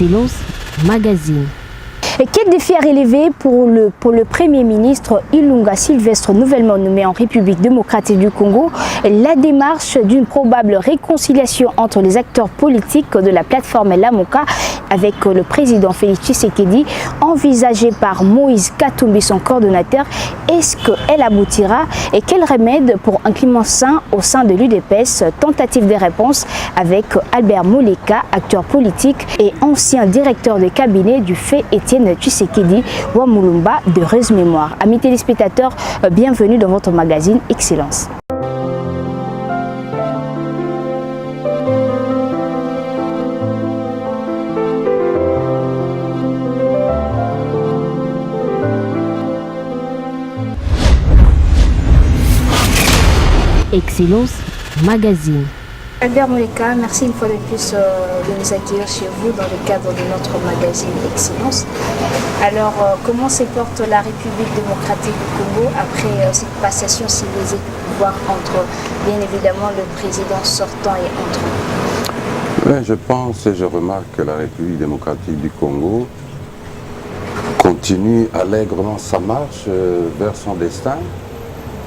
Excellence Magazine. Et quel défi à relever pour le Premier ministre Ilunga Sylvestre, nouvellement nommé en République démocratique du Congo? La démarche d'une probable réconciliation entre les acteurs politiques de la plateforme Lamuka avec le président Félix Tshisekedi, envisagée par Moïse Katumbi, son coordonnateur, est-ce qu'elle aboutira? Et quel remède pour un climat sain au sein de l'UDPS? Tentative de réponse avec Albert Moleka, acteur politique et ancien directeur de cabinet du fait Étienne Tshisekedi Wamulumba de Heureuse Mémoire. Amis téléspectateurs, bienvenue dans votre magazine Excellence. Excellence Magazine. Albert Moleka, merci une fois de plus de nous accueillir chez vous dans le cadre de notre magazine Excellence. Alors, comment se porte la République démocratique du Congo après cette passation civilisée du pouvoir entre, bien évidemment, le président sortant et entrant? Oui, je pense et je remarque que la République démocratique du Congo continue allègrement sa marche vers son destin.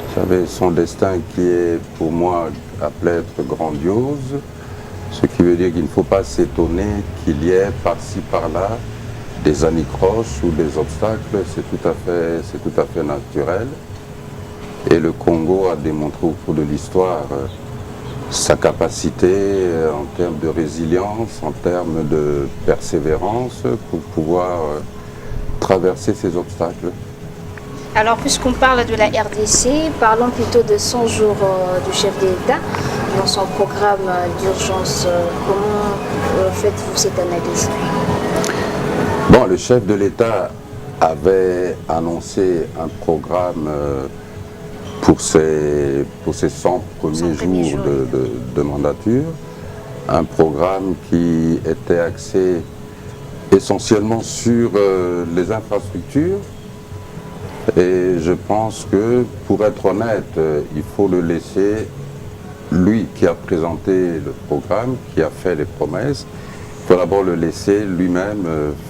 Vous savez, son destin qui est pour moi appelé être grandiose, ce qui veut dire qu'il ne faut pas s'étonner qu'il y ait par-ci par-là des anicroches ou des obstacles, c'est tout à fait naturel. Et le Congo a démontré au cours de l'histoire sa capacité en termes de résilience, en termes de persévérance pour pouvoir traverser ces obstacles. Alors, puisqu'on parle de la RDC, parlons plutôt de 100 jours du chef de l'État dans son programme d'urgence. Comment faites-vous cette analyse? Bon, le chef de l'État avait annoncé un programme pour ses 100 premiers jours de mandature, un programme qui était axé essentiellement sur les infrastructures. Et je pense que, pour être honnête, il faut le laisser, lui qui a présenté le programme, qui a fait les promesses, il faut d'abord le laisser lui-même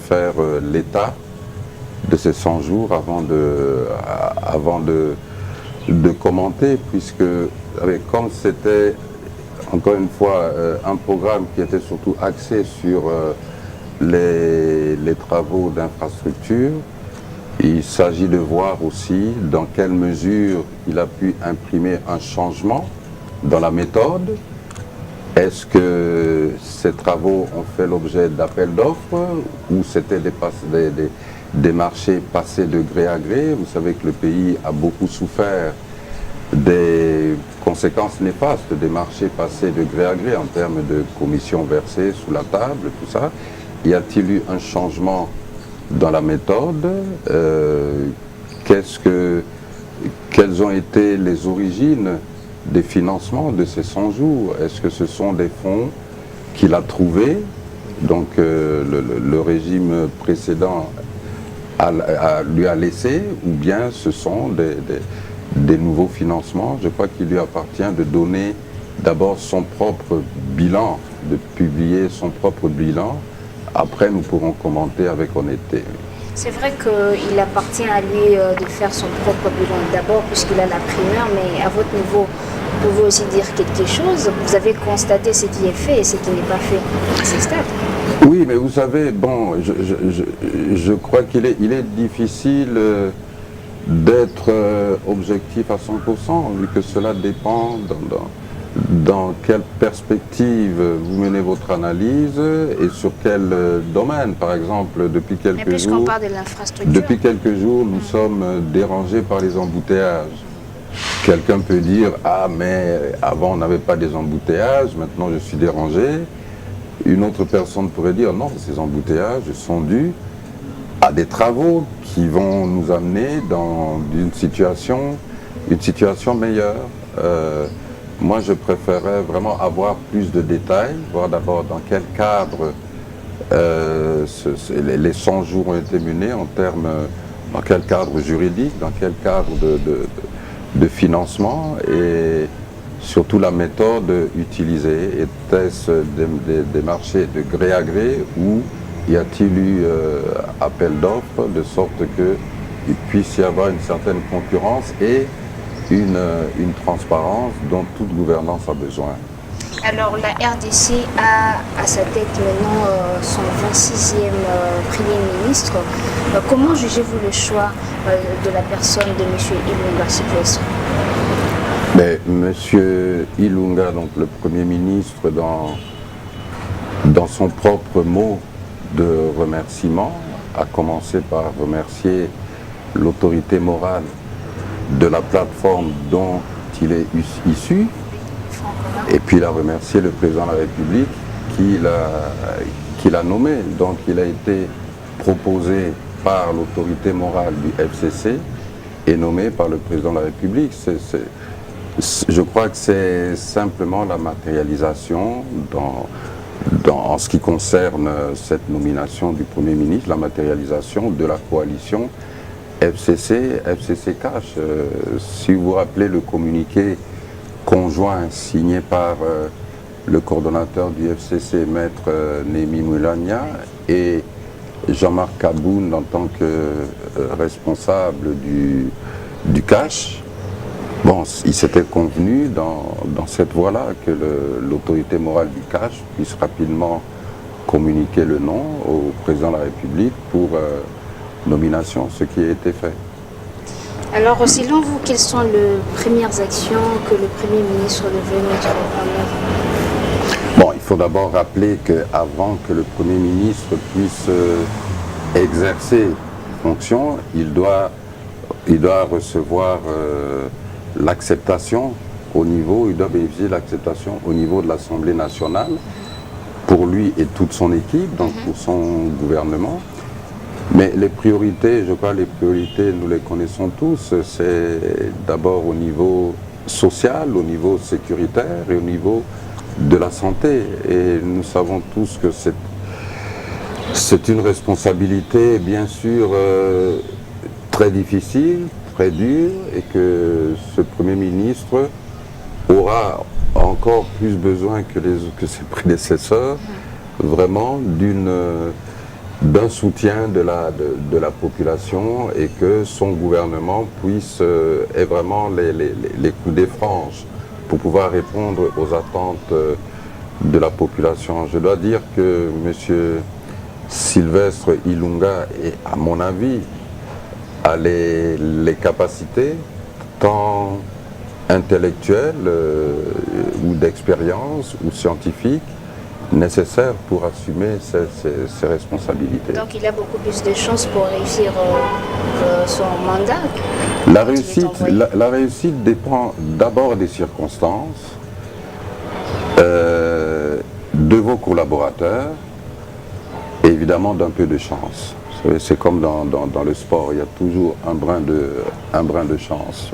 faire l'état de ces 100 jours avant de commenter, puisque comme c'était, encore une fois, un programme qui était surtout axé sur les travaux d'infrastructure, il s'agit de voir aussi dans quelle mesure il a pu imprimer un changement dans la méthode. Est-ce que ces travaux ont fait l'objet d'appels d'offres ou c'était des marchés passés de gré à gré? Vous savez que le pays a beaucoup souffert des conséquences néfastes des marchés passés de gré à gré en termes de commissions versées sous la table, tout ça. Y a-t-il eu un changement dans la méthode? Quelles ont été les origines des financements de ces 100 jours? Est-ce que ce sont des fonds qu'il a trouvés, donc le régime précédent lui a laissé, ou bien ce sont des nouveaux financements? Je crois qu'il lui appartient de donner d'abord son propre bilan, de publier son propre bilan. Après, nous pourrons commenter avec honnêteté. C'est vrai qu'il appartient à lui de faire son propre bilan d'abord, puisqu'il a la primeur, mais à votre niveau, vous pouvez aussi dire quelque chose. Vous avez constaté ce qui est fait et ce qui n'est pas fait à ce stade. Oui, mais vous savez, bon, je crois qu'il est difficile d'être objectif à 100%, vu que cela dépend dans quelle perspective vous menez votre analyse et sur quel domaine. Par exemple, depuis quelques jours, nous sommes dérangés par les embouteillages. Quelqu'un peut dire « Ah, mais avant on n'avait pas des embouteillages, maintenant je suis dérangé ». Une autre personne pourrait dire « Non, ces embouteillages sont dus à des travaux qui vont nous amener dans une situation meilleure ». Moi, je préférerais vraiment avoir plus de détails, voir d'abord dans quel cadre les 100 jours ont été menés, dans quel cadre juridique, dans quel cadre de financement et surtout la méthode utilisée. Était-ce des marchés de gré à gré ou y a-t-il eu appel d'offres de sorte qu'il puisse y avoir une certaine concurrence et une transparence dont toute gouvernance a besoin. Alors la RDC a à sa tête maintenant son 26e Premier ministre. Comment jugez-vous le choix de la personne de M. Ilunga Sylvestre? Mais M. Ilunga, donc le Premier ministre, dans son propre mot de remerciement, a commencé par remercier l'autorité morale de la plateforme dont il est issu, et puis il a remercié le président de la République qui l'a nommé. Donc il a été proposé par l'autorité morale du FCC et nommé par le président de la République. Je crois que c'est simplement la matérialisation en ce qui concerne cette nomination du Premier ministre, la matérialisation de la coalition FCC Cash. Si vous vous rappelez le communiqué conjoint signé par le coordonnateur du FCC, Maître Némi Moulania, et Jean-Marc Kaboun en tant que responsable du Cash, bon, il s'était convenu dans cette voie-là que l'autorité morale du Cash puisse rapidement communiquer le nom au président de la République pour nomination, ce qui a été fait. Alors, selon vous, quelles sont les premières actions que le Premier ministre devait mettre en œuvre? Bon, il faut d'abord rappeler qu'avant que le Premier ministre puisse exercer fonction, il doit recevoir l'acceptation il doit bénéficier de l'acceptation au niveau de l'Assemblée nationale pour lui et toute son équipe, donc pour son gouvernement. Mais les priorités, je crois, nous les connaissons tous, c'est d'abord au niveau social, au niveau sécuritaire et au niveau de la santé. Et nous savons tous que c'est une responsabilité, bien sûr, très difficile, très dure, et que ce Premier ministre aura encore plus besoin que ses prédécesseurs, vraiment d'un soutien de la population, et que son gouvernement ait vraiment les coudées franches pour pouvoir répondre aux attentes de la population. Je dois dire que M. Sylvestre Ilunga, à mon avis, a les capacités, tant intellectuelles ou d'expérience ou scientifiques, nécessaires pour assumer ses responsabilités. Donc il a beaucoup plus de chances pour réussir son mandat. La réussite dépend d'abord des circonstances, de vos collaborateurs, et évidemment d'un peu de chance. C'est comme dans le sport, il y a toujours un brin de chance.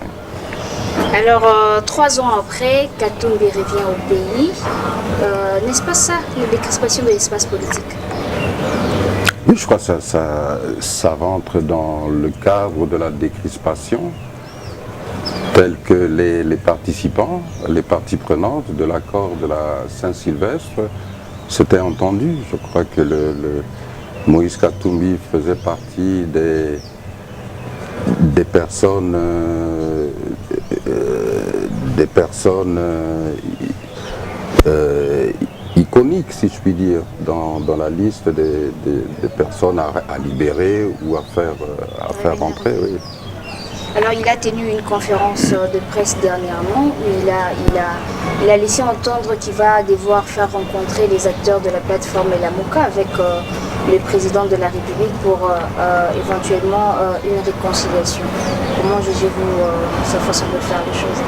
Alors, 3 ans après, Katumbi revient au pays. N'est-ce pas ça, la décrispation de l'espace politique? Oui, je crois que ça rentre dans le cadre de la décrispation, tel que les participants, les parties prenantes de l'accord de la Saint-Sylvestre s'étaient entendus. Je crois que Moïse Katumbi faisait partie des personnes iconiques, si je puis dire, dans la liste des personnes à libérer ou à faire rentrer. Oui. Alors il a tenu une conférence de presse dernièrement où il a laissé entendre qu'il va devoir faire rencontrer les acteurs de la plateforme Lamuka avec le président de la République pour éventuellement une réconciliation. Comment jugez-vous sa façon de faire les choses?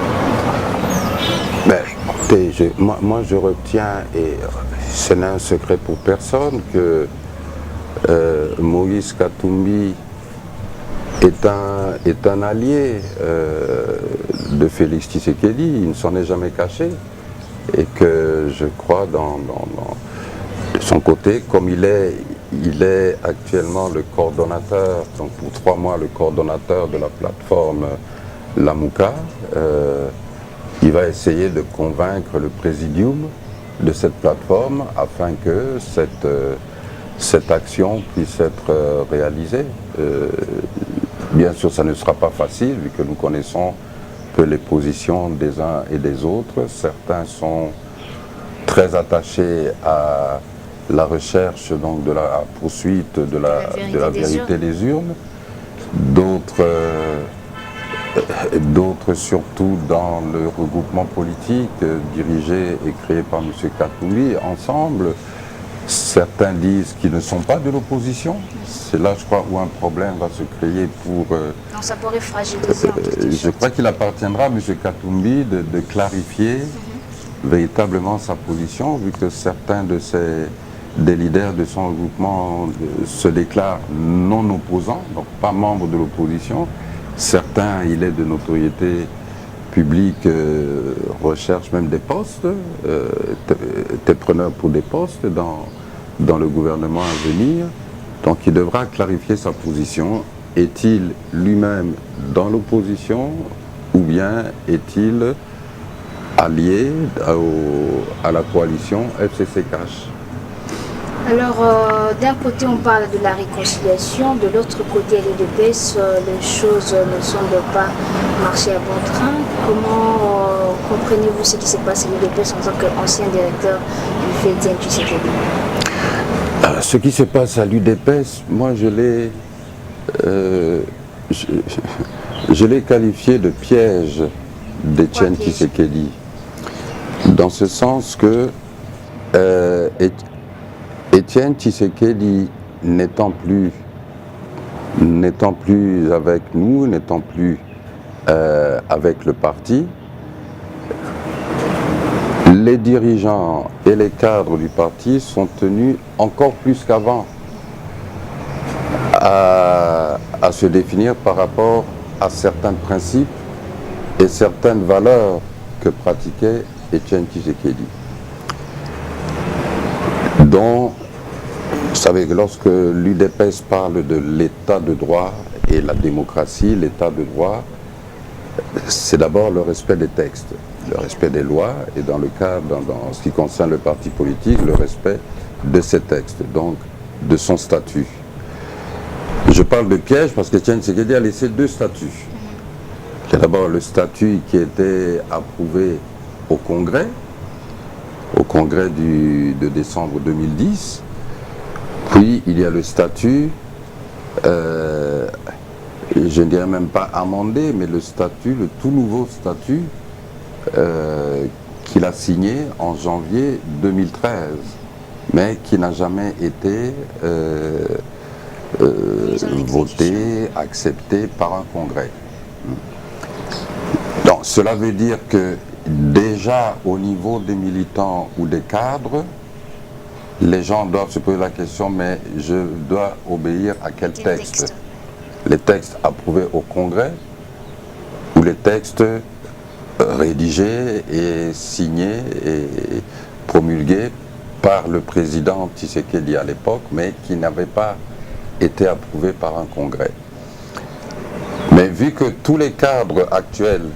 Ben, écoutez, moi je retiens, et ce n'est un secret pour personne, que Moïse Katumbi est un allié de Félix Tshisekedi. Il ne s'en est jamais caché, et que je crois de son côté, comme il est actuellement le coordonnateur, donc pour 3 mois le coordonnateur de la plateforme Lamuka, il va essayer de convaincre le présidium de cette plateforme afin que cette action puisse être réalisée. Bien sûr, ça ne sera pas facile, vu que nous connaissons peu les positions des uns et des autres. Certains sont très attachés à la recherche, donc de la poursuite de la vérité des urnes. D'autres surtout dans le regroupement politique dirigé et créé par M. Katumbi, ensemble. Certains disent qu'ils ne sont pas de l'opposition. C'est là, je crois, où un problème va se créer pour... Non, ça pourrait fragiliser en quelque je sorte. crois qu'il appartiendra à M. Katumbi de clarifier véritablement sa position, vu que certains des leaders de son regroupement se déclarent non opposants, donc pas membres de l'opposition. Certains, il est de notoriété publique, recherchent même des postes, étaient preneurs pour des postes dans le gouvernement à venir. Donc il devra clarifier sa position. Est-il lui-même dans l'opposition ou bien est-il allié à la coalition FCC-Cash? Alors, d'un côté, on parle de la réconciliation, de l'autre côté, l'UDPS, les choses ne semblent pas marcher à bon train. Comment comprenez-vous ce qui se passe à l'UDPS en tant qu'ancien directeur du FEDIEN Tshisekedi? Ce qui se passe à l'UDPS, moi je l'ai qualifié de piège d'Etienne Tshisekedi, dans ce sens que Etienne Tshisekedi n'étant plus avec nous, n'étant plus avec le parti, les dirigeants et les cadres du parti sont tenus encore plus qu'avant à se définir par rapport à certains principes et certaines valeurs que pratiquait Etienne Tshisekedi. Dont, vous savez que lorsque l'UDPS parle de l'état de droit et la démocratie, l'état de droit, c'est d'abord le respect des textes, le respect des lois et dans le cadre, dans ce qui concerne le parti politique, le respect de ces textes, donc de son statut. Je parle de piège parce que Etienne Tshisekedi a laissé deux statuts. Il y a d'abord le statut qui était approuvé au Congrès de décembre 2010, puis il y a le statut, je ne dirais même pas amendé, mais le statut, le tout nouveau statut qu'il a signé en janvier 2013, mais qui n'a jamais été voté, accepté par un congrès. Donc cela veut dire que déjà au niveau des militants ou des cadres, les gens doivent se poser la question, mais je dois obéir à quel texte? Les textes approuvés au Congrès ou les textes rédigés et signés et promulgués par le président Tshisekedi à l'époque, mais qui n'avaient pas été approuvés par un Congrès. Mais vu que tous les cadres actuels,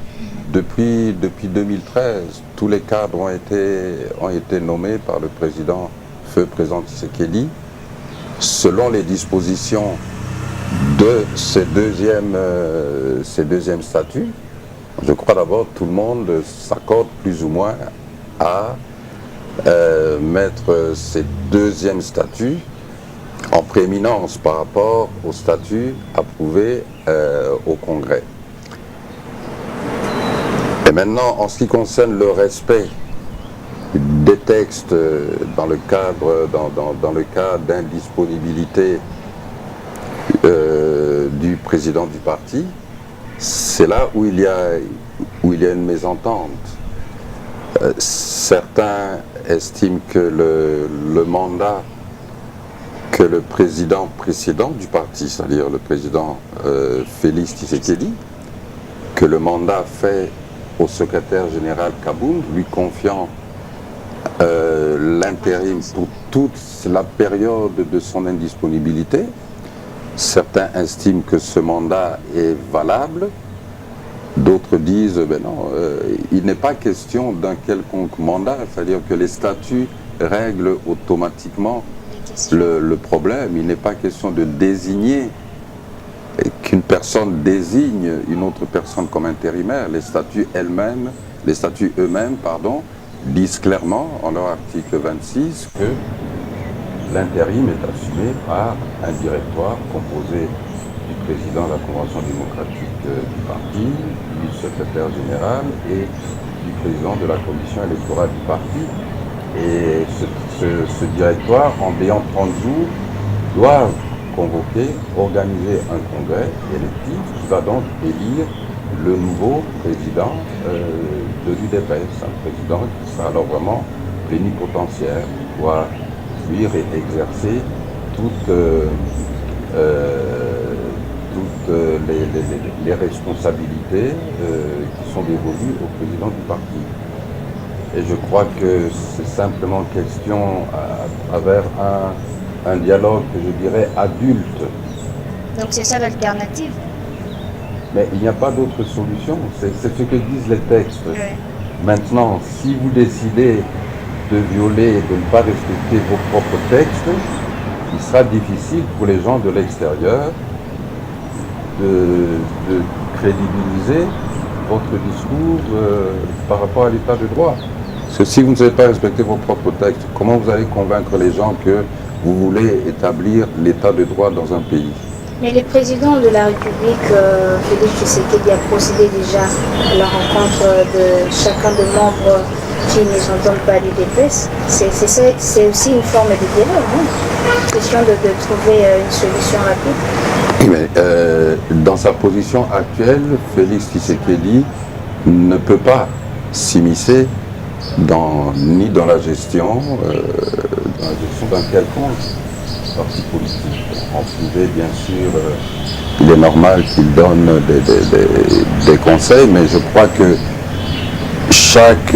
depuis 2013, tous les cadres ont été nommés par le président, feu président Tshisekedi, selon les dispositions de ces deuxièmes statuts. Je crois d'abord tout le monde s'accorde plus ou moins à mettre ces deuxièmes statuts en prééminence par rapport au statut approuvé au Congrès. Et maintenant, en ce qui concerne le respect des textes dans le cas d'indisponibilité du président du parti, c'est là où il y a une mésentente. Certains estiment que le mandat que le président précédent du parti, c'est-à-dire le président Félix Tshisekedi, que le mandat fait au secrétaire général Kabound, lui confiant l'intérim pour toute la période de son indisponibilité. Certains estiment que ce mandat est valable, d'autres disent ben non, il n'est pas question d'un quelconque mandat, c'est-à-dire que les statuts règlent automatiquement Le problème, il n'est pas question de désigner, qu'une personne désigne une autre personne comme intérimaire. Les statuts eux-mêmes, disent clairement en leur article 26 que l'intérim est assumé par un directoire composé du président de la Convention démocratique du parti, du secrétaire général et du président de la commission électorale du parti. Et ce directoire, en ayant 30 jours, doit convoquer, organiser un congrès électif qui va donc élire le nouveau président de l'UDPS, un président qui sera alors vraiment plénipotentiaire, qui doit jouir et exercer toutes les responsabilités qui sont dévolues au président du parti. Et je crois que c'est simplement question à travers un dialogue que je dirais adulte. Donc c'est ça l'alternative? Mais il n'y a pas d'autre solution, c'est ce que disent les textes. Oui. Maintenant, si vous décidez de violer, de ne pas respecter vos propres textes, il sera difficile pour les gens de l'extérieur de crédibiliser votre discours par rapport à l'état de droit. Parce que si vous ne savez pas respecter vos propres textes, comment vous allez convaincre les gens que vous voulez établir l'état de droit dans un pays? Mais le président de la République, Félix Tshisekedi, a procédé déjà à la rencontre de chacun des membres qui ne s'entendent pas à l'UDPS. C'est aussi une forme de dialogue, hein? Question de trouver une solution rapide. Mais, dans sa position actuelle, Félix Tshisekedi ne peut pas s'immiscer ni dans la gestion d'un quelconque parti politique. En privé, bien sûr, il est normal qu'il donne des conseils, mais je crois que chaque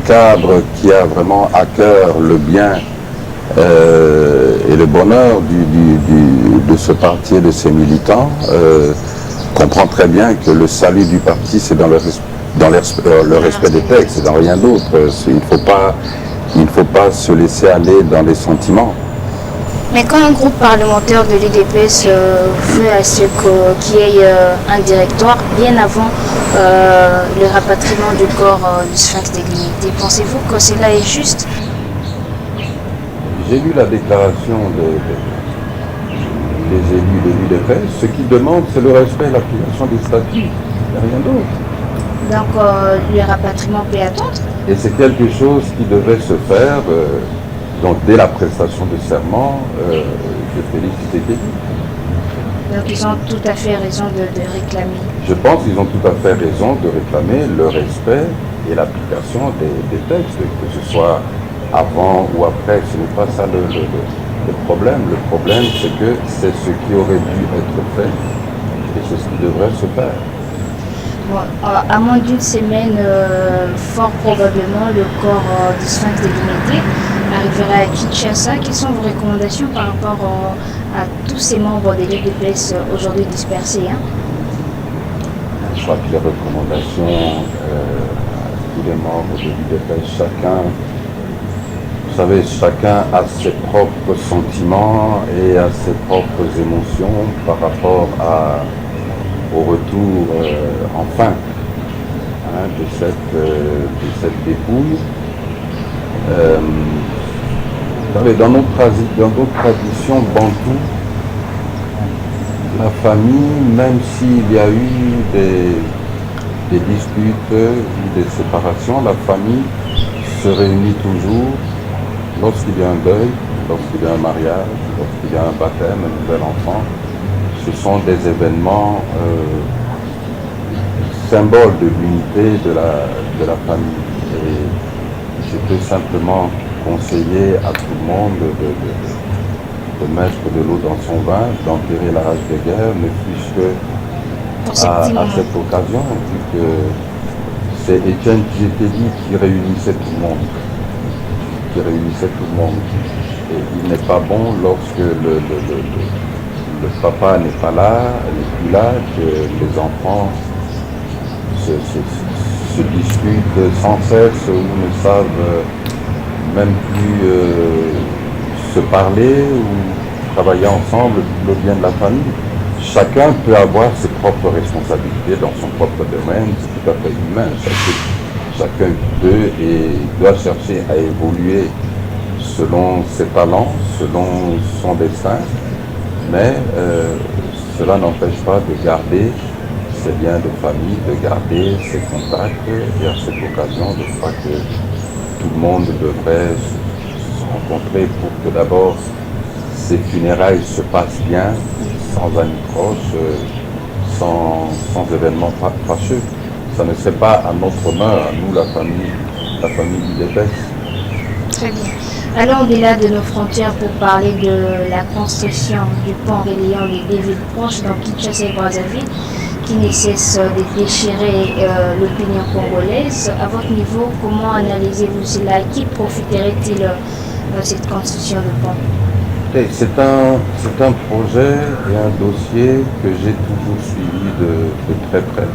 cadre qui a vraiment à cœur le bien et le bonheur de ce parti et de ses militants comprend très bien que le salut du parti, c'est dans le respect des textes et dans rien d'autre. Il ne faut pas se laisser aller dans les sentiments. Mais quand un groupe parlementaire de l'UDPS veut à ce qu'il y ait un directoire bien avant le rapatriement du corps du Sphinx des Dignités, pensez-vous que cela est juste? J'ai lu la déclaration des élus de l'UDPS. Ce qu'ils demandent, c'est le respect et l'application des statuts. Il n'y a rien d'autre. Donc le rapatriement peut attendre? Et c'est quelque chose qui devait se faire donc dès la prestation de serment de Félix Tshisekedi. Donc ils ont tout à fait raison de réclamer. Je pense qu'ils ont tout à fait raison de réclamer le respect et l'application des textes, que ce soit avant ou après. Ce n'est pas ça le problème. Le problème, c'est que c'est ce qui aurait dû être fait et c'est ce qui devrait se faire. Bon, à moins d'une semaine, fort probablement, le corps du Sphinx des Dignités arrivera à Kinshasa. Quelles sont vos recommandations par rapport à tous ces membres de l'UDPS aujourd'hui dispersés, hein? Je crois que les recommandations à tous les membres de l'UDPS, chacun a ses propres sentiments et a ses propres émotions par rapport au retour enfin de cette dépouille. Vous savez, dans notre tradition bantou, la famille, même s'il y a eu des disputes ou des séparations, la famille se réunit toujours lorsqu'il y a un deuil, lorsqu'il y a un mariage, lorsqu'il y a un baptême, un nouvel enfant. Ce sont des événements symboles de l'unité de la famille. Et je peux simplement conseiller à tout le monde de mettre de l'eau dans son vin, d'enterrer la rage de guerre, ne fût-ce que à cette occasion, vu que c'est Étienne Tshisekedi qui réunissait tout le monde. Et il n'est pas bon lorsque le papa n'est pas là, n'est plus là, que les enfants se disputent sans cesse ou ne savent même plus se parler ou travailler ensemble pour le bien de la famille. Chacun peut avoir ses propres responsabilités dans son propre domaine, c'est tout à fait humain. Chacun peut et doit chercher à évoluer selon ses talents, selon son destin, mais cela n'empêche pas de garder ses liens de famille, de garder ses contacts, et à cette occasion, je crois que tout le monde devrait se rencontrer pour que d'abord ces funérailles se passent bien, sans amis proches, sans événements fâcheux. Ça ne serait pas à notre honneur, à nous, la famille du Dépès. Très bien. Allons au-delà de nos frontières pour parler de la construction du pont reliant les deux villes proches, donc Kinshasa et Brazzaville, qui ne cesse de déchirer l'opinion congolaise. À votre niveau, comment analysez-vous cela? Qui profiterait-il de cette construction de pont? C'est un projet et un dossier que j'ai toujours suivi de très près.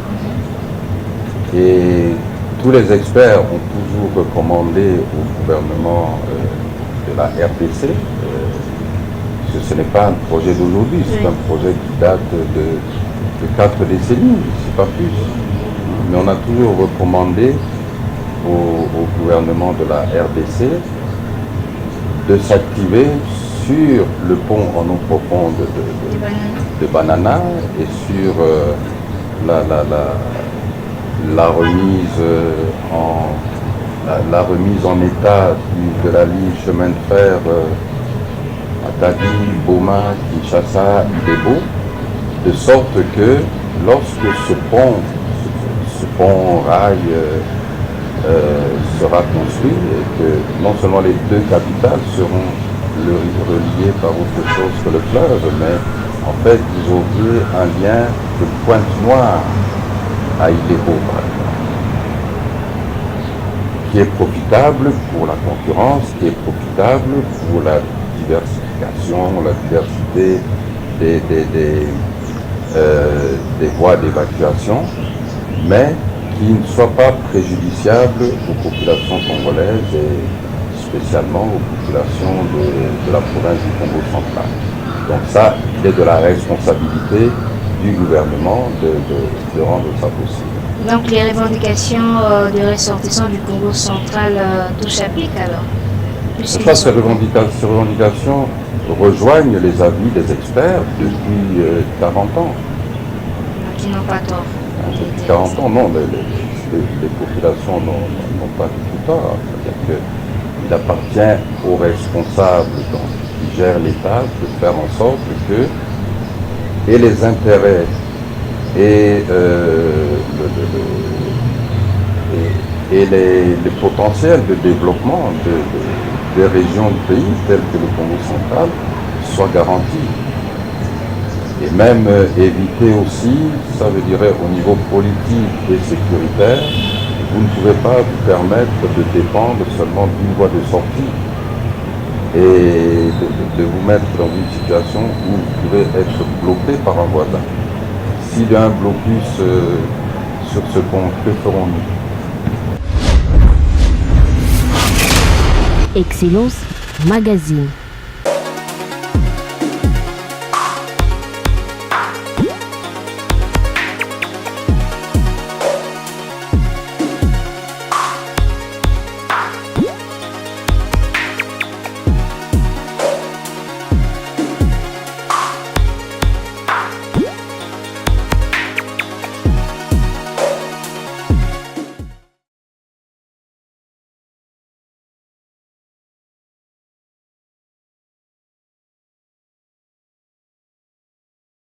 Et tous les experts ont toujours recommandé au gouvernement de la RDC, que ce n'est pas un projet d'aujourd'hui, c'est un projet qui date de 4 décennies, c'est pas plus. Mais on a toujours recommandé au gouvernement de la RDC de s'activer sur le pont en eau profonde de Banana et sur la remise en état de la ligne chemin de fer Matadi, Boma, Kinshasa, Idebo, de sorte que lorsque ce pont rail sera construit et que non seulement les deux capitales seront reliées par autre chose que le fleuve, mais en fait ils auraient un lien de Pointe-Noire à Idebo, par exemple, qui est profitable pour la concurrence, qui est profitable pour la diversification, la diversité des voies d'évacuation, mais qui ne soit pas préjudiciable aux populations congolaises et spécialement aux populations de la province du Congo central. Donc ça, il est de la responsabilité du gouvernement de rendre ça possible. Donc les revendications des ressortissants du Congo central touchent à pic alors? Je crois que ces revendications rejoignent les avis des experts depuis 40 ans. Qui n'ont pas tort. Depuis 40 ans, non, les populations n'ont pas tout tort. C'est-à-dire qu'il appartient aux responsables qui gèrent l'État de faire en sorte que et les intérêts et les potentiels de développement des régions du pays, telles que le Congo central, soient garantis. Et même éviter aussi, ça veut dire au niveau politique et sécuritaire, vous ne pouvez pas vous permettre de dépendre seulement d'une voie de sortie et de vous mettre dans une situation où vous pouvez être bloqué par un voisin. S'il y a un blocus sur ce pont, que ferons-nous? Excellence Magazine.